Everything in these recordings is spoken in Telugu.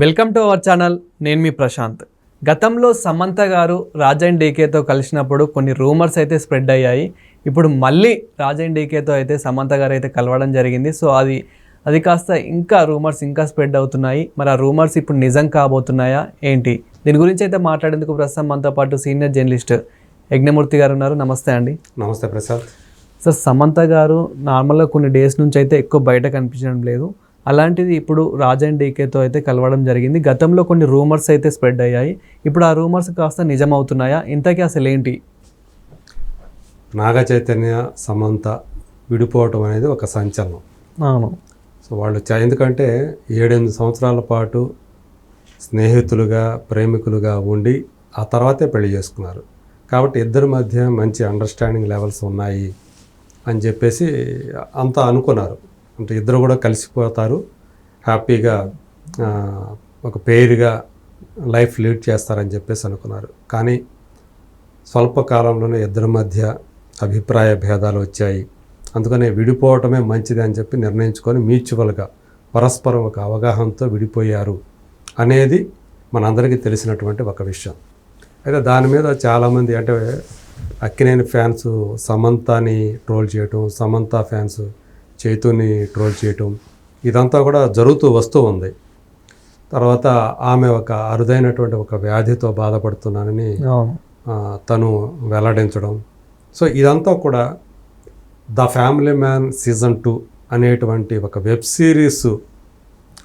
Welcome to our channel. నేను మీ ప్రశాంత్. గతంలో సమంత గారు రాజన్ డీకేతో కలిసినప్పుడు కొన్ని రూమర్స్ అయితే స్ప్రెడ్ అయ్యాయి. ఇప్పుడు మళ్ళీ రాజన్ డీకేతో అయితే సమంత గారు అయితే కలవడం జరిగింది. సో అది కాస్త ఇంకా రూమర్స్ ఇంకా స్ప్రెడ్ అవుతున్నాయి. మరి ఆ రూమర్స్ ఇప్పుడు నిజం కాబోతున్నాయా ఏంటి? దీని గురించి అయితే మాట్లాడేందుకు ప్రస్తుతం మనతో పాటు సీనియర్ జర్నలిస్ట్ యజ్ఞమూర్తి గారు ఉన్నారు. నమస్తే అండి. నమస్తే ప్రసాద్. సార్, సమంత గారు నార్మల్గా కొన్ని డేస్ నుంచి అయితే ఎక్కువ బయట కనిపించడం లేదు. అలాంటిది ఇప్పుడు రాజన్ డీకేతో అయితే కలవడం జరిగింది. గతంలో కొన్ని రూమర్స్ అయితే స్ప్రెడ్ అయ్యాయి. ఇప్పుడు ఆ రూమర్స్ కాస్త నిజమవుతున్నాయా? ఇంతకీ అసలు ఏంటి? నాగ చైతన్య సమంత విడిపోవటం అనేది ఒక సంచలనం. అవును. సో వాళ్ళు ఎందుకంటే 7-8 సంవత్సరాల పాటు స్నేహితులుగా ప్రేమికులుగా ఉండి ఆ తర్వాతే పెళ్లి చేసుకున్నారు. కాబట్టి ఇద్దరి మధ్య మంచి అండర్స్టాండింగ్ లెవెల్స్ ఉన్నాయి అని చెప్పేసి అంతా అనుకున్నారు. అంటే ఇద్దరు కూడా కలిసిపోతారు, హ్యాపీగా ఒక పేరుగా లైఫ్ లీడ్ చేస్తారని చెప్పేసి అనుకున్నారు. కానీ స్వల్పకాలంలోనే ఇద్దరి మధ్య అభిప్రాయ భేదాలు వచ్చాయి. అందుకనే విడిపోవటమే మంచిది అని చెప్పి నిర్ణయించుకొని మ్యూచువల్గా పరస్పరం ఒక అవగాహనతో విడిపోయారు అనేది మనందరికీ తెలిసినటువంటి ఒక విషయం. అయితే దాని మీద చాలామంది అంటే అక్కినేని ఫ్యాన్స్ సమంతని ట్రోల్ చేయటం, సమంత ఫ్యాన్స్ చైతుని ట్రోల్ చేయటం, ఇదంతా కూడా జరుగుతూ వస్తూ ఉంది. తర్వాత ఆమె ఒక అరుదైనటువంటి ఒక వ్యాధితో బాధపడుతున్నానని తను వెల్లడించడం. సో ఇదంతా కూడా ద ఫ్యామిలీ మ్యాన్ సీజన్ 2 అనేటువంటి ఒక వెబ్ సిరీస్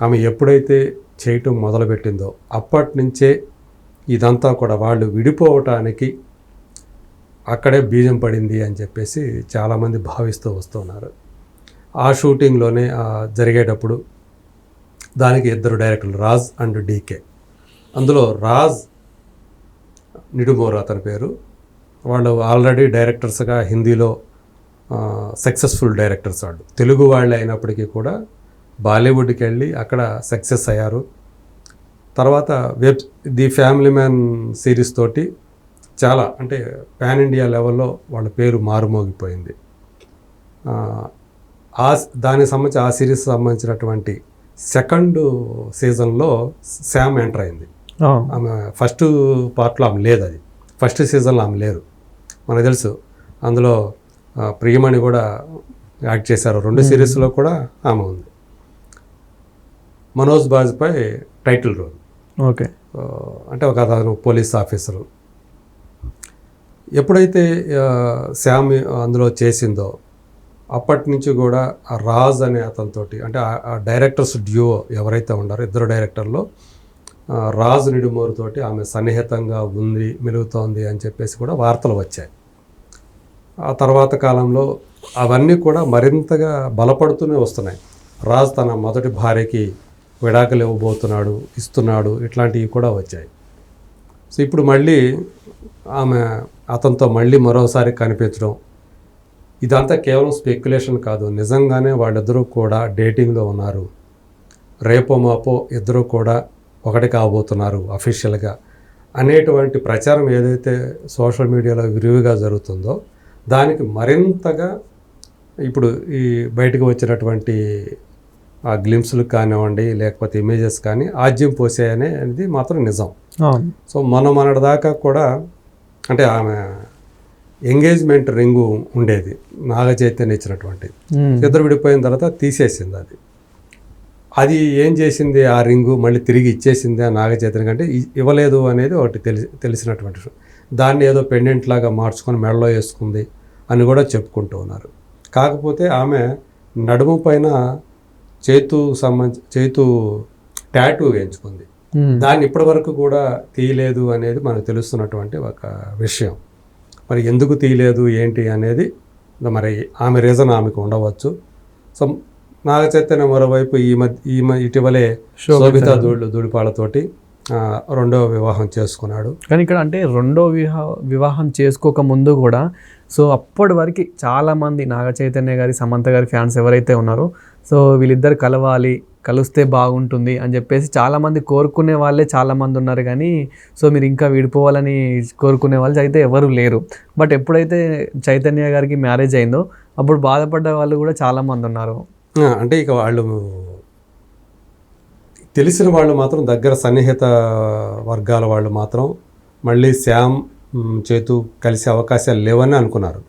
ఆమె ఎప్పుడైతే చేయటం మొదలుపెట్టిందో అప్పటి నుంచే ఇదంతా కూడా వాళ్ళు విడిపోవటానికి అక్కడే బీజం పడింది అని చెప్పేసి చాలామంది భావిస్తూ వస్తున్నారు. ఆ షూటింగ్లోనే జరిగేటప్పుడు దానికి ఇద్దరు డైరెక్టర్లు, రాజ్ అండ్ డీకే. అందులో రాజ్ నిడుమోర్ అతని పేరు. వాళ్ళు ఆల్రెడీ డైరెక్టర్స్గా హిందీలో సక్సెస్ఫుల్ డైరెక్టర్స్. వాళ్ళు తెలుగు వాళ్ళే అయినప్పటికీ కూడా బాలీవుడ్కి వెళ్ళి అక్కడ సక్సెస్ అయ్యారు. తర్వాత ది ఫ్యామిలీ మ్యాన్ సిరీస్ తోటి చాలా అంటే పాన్ ఇండియా లెవెల్లో వాళ్ళ పేరు మారుమోగిపోయింది. దానికి సంబంధించి ఆ సిరీస్ సంబంధించినటువంటి సెకండ్ సీజన్లో శామ్ ఎంటర్ అయింది. ఆమె ఫస్ట్ పార్ట్లో ఆమె లేదు, అది ఫస్ట్ సీజన్లో ఆమె లేరు. మనకు తెలుసు అందులో ప్రియమణి కూడా యాక్ట్ చేశారు. 2 సిరీస్లో కూడా ఆమె ఉంది. Manoj Bajpayee title role. Okay. అంటే ఒక అతను పోలీస్ ఆఫీసరు. ఎప్పుడైతే శామ్ అందులో చేసిందో అప్పటి నుంచి కూడా ఆ రాజ్ అనే అతనితోటి అంటే ఆ డైరెక్టర్స్ డ్యూయో ఎవరైతే ఉన్నారో ఇద్దరు డైరెక్టర్లో రాజ్ నిడుమోర్ తోటి ఆమె సన్నిహితంగా ఉంది, మెలుగుతోంది అని చెప్పేసి కూడా వార్తలు వచ్చాయి. ఆ తర్వాత కాలంలో అవన్నీ కూడా మరింతగా బలపడుతూనే వస్తున్నాయి. రాజ్ తన మొదటి భార్యకి విడాకులు ఇస్తున్నాడు, ఇట్లాంటివి కూడా వచ్చాయి. సో ఇప్పుడు మళ్ళీ ఆమె అతనితో మళ్ళీ మరోసారి కనిపించడం, ఇదంతా కేవలం స్పెక్యులేషన్ కాదు, నిజంగానే వాళ్ళిద్దరూ కూడా డేటింగ్లో ఉన్నారు. రేపో మాపో ఇద్దరూ కూడా ఒకటి కాబోతున్నారు అఫీషియల్గా అనేటువంటి ప్రచారం ఏదైతే సోషల్ మీడియాలో విరివిగా జరుగుతుందో దానికి మరింతగా ఇప్పుడు ఈ బయటకు వచ్చినటువంటి ఆ గ్లిమ్స్లు కానివ్వండి లేకపోతే ఇమేజెస్ కానీ ఆజ్యం పోసాయనే అనేది మాత్రం నిజం. సో మొన్నటి దాకా కూడా అంటే ఆమె ఎంగేజ్మెంట్ రింగు ఉండేది నాగ చైతన్య ఇచ్చినటువంటిది. ఇద్దరు విడిపోయిన తర్వాత తీసేసింది. అది ఏం చేసింది, ఆ రింగు మళ్ళీ తిరిగి ఇచ్చేసింది ఆ నాగ చైతన్య కంటే ఇవ్వలేదు అనేది ఒకటి తెలిసినటువంటి విషయం. దాన్ని ఏదో పెండెంట్ లాగా మార్చుకొని మెడలో వేసుకుంది అని కూడా చెప్పుకుంటూ ఉన్నారు. కాకపోతే ఆమె నడుము పైన చేతు టాటూ వేయించుకుంది. దాన్ని ఇప్పటి వరకు కూడా తీయలేదు అనేది మనకు తెలుస్తున్నటువంటి ఒక విషయం. మరి ఎందుకు తీయలేదు ఏంటి అనేది మరి ఆమె రీజన్ ఆమెకు ఉండవచ్చు. సో నాగ చైతన్య మరోవైపు ఇటీవలే శోభితా ధూళిపాలతోటి 2వ వివాహం చేసుకున్నాడు. కానీ ఇక్కడ అంటే 2వ వివాహం చేసుకోక ముందు కూడా సో అప్పటి వరకు చాలామంది నాగ చైతన్య గారి సమంత గారి ఫ్యాన్స్ ఎవరైతే ఉన్నారో సో వీళ్ళిద్దరు కలిస్తే బాగుంటుంది అని చెప్పేసి చాలామంది కోరుకునే వాళ్ళే చాలామంది ఉన్నారు. కానీ సో మీరు ఇంకా విడిపోవాలని కోరుకునే వాళ్ళు అయితే ఎవరు లేరు. బట్ ఎప్పుడైతే చైతన్య గారికి మ్యారేజ్ అయిందో అప్పుడు బాధపడ్డ వాళ్ళు కూడా చాలామంది ఉన్నారు. అంటే ఇక వాళ్ళు తెలిసిన వాళ్ళు మాత్రం దగ్గర సన్నిహిత వర్గాల వాళ్ళు మాత్రం మళ్ళీ శ్యామ్ చేతు కలిసే అవకాశాలు లేవని అనుకున్నారు.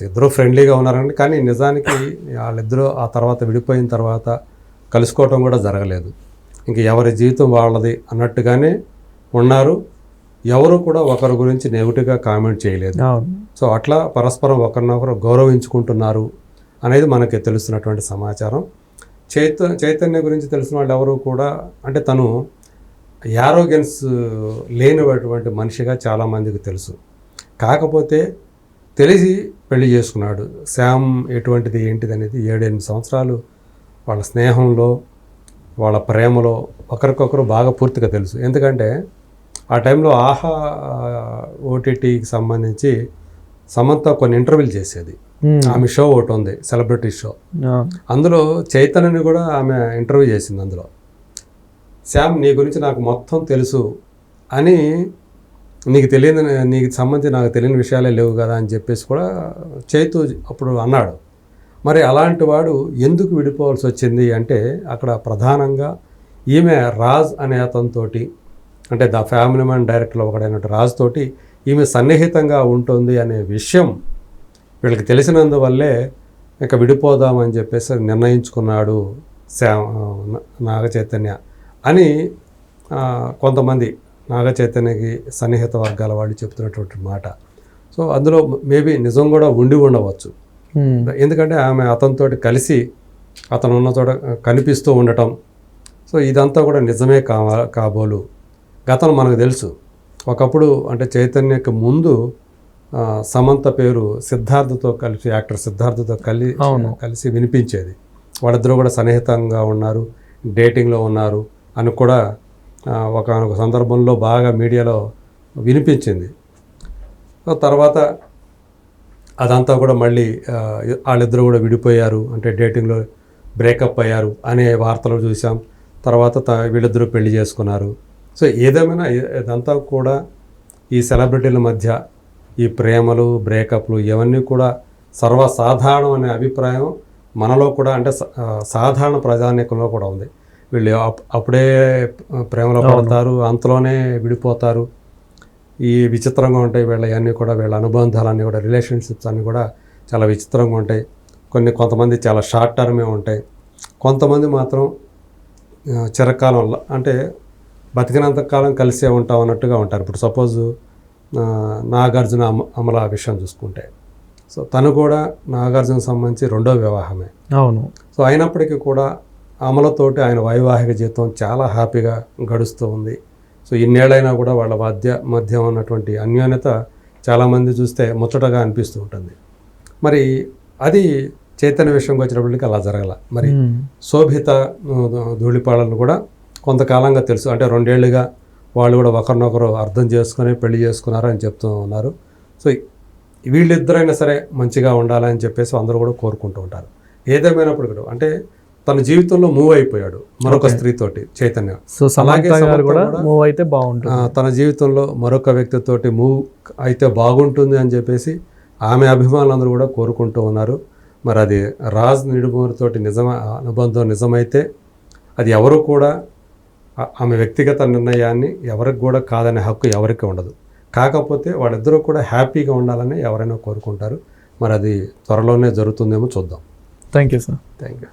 ఇద్దరు ఫ్రెండ్లీగా ఉన్నారండి, కానీ నిజానికి వాళ్ళిద్దరూ ఆ తర్వాత విడిపోయిన తర్వాత కలుసుకోవటం కూడా జరగలేదు. ఇంక ఎవరి జీవితం వాళ్ళది అన్నట్టుగానే ఉన్నారు. ఎవరు కూడా ఒకరి గురించి నెగిటివ్గా కామెంట్ చేయలేదు. సో అట్లా పరస్పరం ఒకరినొకరు గౌరవించుకుంటున్నారు అనేది మనకి తెలుస్తున్నటువంటి సమాచారం. చైతన్య గురించి తెలిసిన వాళ్ళు ఎవరు కూడా అంటే తను యారోగెన్స్ లేనిటువంటి మనిషిగా చాలామందికి తెలుసు. కాకపోతే తెలిసి పెళ్లి చేసుకున్నాడు. శ్యామ్ ఎటువంటిది ఏంటిది అనేది 7-8 సంవత్సరాలు వాళ్ళ స్నేహంలో వాళ్ళ ప్రేమలో ఒకరికొకరు బాగా పూర్తిగా తెలుసు. ఎందుకంటే ఆ టైంలో ఆహా ఓటీటీకి సంబంధించి సమంత కొన్ని ఇంటర్వ్యూలు చేసేది. ఆమె షో ఒకటి ఉంది, సెలబ్రిటీ షో. అందులో చైతన్యని కూడా ఆమె ఇంటర్వ్యూ చేసింది. అందులో శ్యామ్ నీ గురించి నాకు మొత్తం తెలుసు అని, నీకు సంబంధించి నాకు తెలియని విషయాలే లేవు కదా అని చెప్పేసి కూడా చైతు అప్పుడు అన్నాడు. మరి అలాంటి వాడు ఎందుకు విడిపోవాల్సి వచ్చింది అంటే అక్కడ ప్రధానంగా ఈమె రాజ్ అనే అతనితోటి, అంటే ద ఫ్యామిలీ మ్యాన్ డైరెక్టర్లో ఒకడైనట్టు రాజ్ తోటి ఈమె సన్నిహితంగా ఉంటుంది అనే విషయం వీళ్ళకి తెలిసినందువల్లే ఇక విడిపోదామని చెప్పేసి నిర్ణయించుకున్నాడు నాగ చైతన్య అని కొంతమంది నాగ చైతన్యకి సన్నిహిత వర్గాల వాళ్ళు చెప్తున్నటువంటి మాట. సో అందులో మేబీ నిజం కూడా ఉండి ఉండవచ్చు. ఎందుకంటే ఆమె అతనితోటి కలిసి అతను ఉన్న చోట కనిపిస్తూ ఉండటం. సో ఇదంతా కూడా నిజమే కాబోలు. గతం మనకు తెలుసు. ఒకప్పుడు అంటే చైతన్యకి ముందు సమంత పేరు సిద్ధార్థతో కలిసి, యాక్టర్ సిద్ధార్థతో కలిసి వినిపించేది. వాళ్ళిద్దరూ కూడా సన్నిహితంగా ఉన్నారు, డేటింగ్లో ఉన్నారు అని కూడా ఒక సందర్భంలో బాగా మీడియాలో వినిపించింది. తర్వాత అదంతా కూడా మళ్ళీ వాళ్ళిద్దరూ కూడా విడిపోయారు, అంటే డేటింగ్లో బ్రేకప్ అయ్యారు అనే వార్తలు చూసాం. తర్వాత వీళ్ళిద్దరూ పెళ్లి చేసుకున్నారు. సో ఏదేమైనా ఇదంతా కూడా ఈ సెలబ్రిటీల మధ్య ఈ ప్రేమలు, బ్రేకప్లు ఇవన్నీ కూడా సర్వసాధారణం అనే అభిప్రాయం మనలో కూడా, అంటే సాధారణ ప్రజానీకంలో కూడా ఉంది. వీళ్ళు అప్పుడే ప్రేమలో పడతారు, అంతలోనే విడిపోతారు. ఈ విచిత్రంగా ఉంటాయి వీళ్ళ కూడా, వీళ్ళ అనుబంధాలన్నీ కూడా, రిలేషన్షిప్స్ అన్నీ కూడా చాలా విచిత్రంగా ఉంటాయి. కొంతమంది చాలా షార్ట్ టర్మే ఉంటాయి, కొంతమంది మాత్రం చిరకాలంలో అంటే బతికినంత కాలం కలిసే ఉంటాం అన్నట్టుగా ఉంటారు. ఇప్పుడు సపోజ్ నాగార్జున అమల విషయం చూసుకుంటే, సో తను కూడా నాగార్జున సంబంధించి 2వ వివాహమే. అవును. సో అయినప్పటికీ కూడా అమలతోటి ఆయన వైవాహిక జీవితం చాలా హ్యాపీగా గడుస్తూ ఉంది. సో ఇన్నేళ్ళైనా కూడా వాళ్ళ మధ్య ఉన్నటువంటి అన్యోన్యత చాలామంది చూస్తే ముచ్చటగా అనిపిస్తూ ఉంటుంది. మరి అది చైతన్య విషయంకి వచ్చినప్పటికీ అలా జరగల. మరి శోభిత ధూళిపాళను కూడా కొంతకాలంగా తెలుసు, అంటే 2 ఏళ్ళుగా వాళ్ళు కూడా ఒకరినొకరు అర్థం చేసుకుని పెళ్లి చేసుకున్నారు అని చెప్తూ ఉన్నారు. సో వీళ్ళిద్దరైనా సరే మంచిగా ఉండాలని చెప్పేసి అందరూ కూడా కోరుకుంటూ ఉంటారు. ఏదేమైనప్పుడు కూడా అంటే తన జీవితంలో మూవ్ అయిపోయాడు మరొక స్త్రీతోటి చైతన్య. సో అలాగే మూవ్ అయితే బాగుంటుంది, తన జీవితంలో మరొక వ్యక్తితోటి మూవ్ అయితే బాగుంటుంది అని చెప్పేసి ఆమె అభిమానులందరూ కూడా కోరుకుంటూ ఉన్నారు. మరి అది రాజ్ నిడుమూరితోటి అనుబంధం నిజమైతే అది ఎవరు కూడా ఆమె వ్యక్తిగత నిర్ణయాన్ని ఎవరికి కూడా కాదనే హక్కు ఎవరికి ఉండదు. కాకపోతే వాళ్ళిద్దరూ కూడా హ్యాపీగా ఉండాలని ఎవరైనా కోరుకుంటారు. మరి అది త్వరలోనే జరుగుతుందేమో చూద్దాం. Thank you sir. Thank you.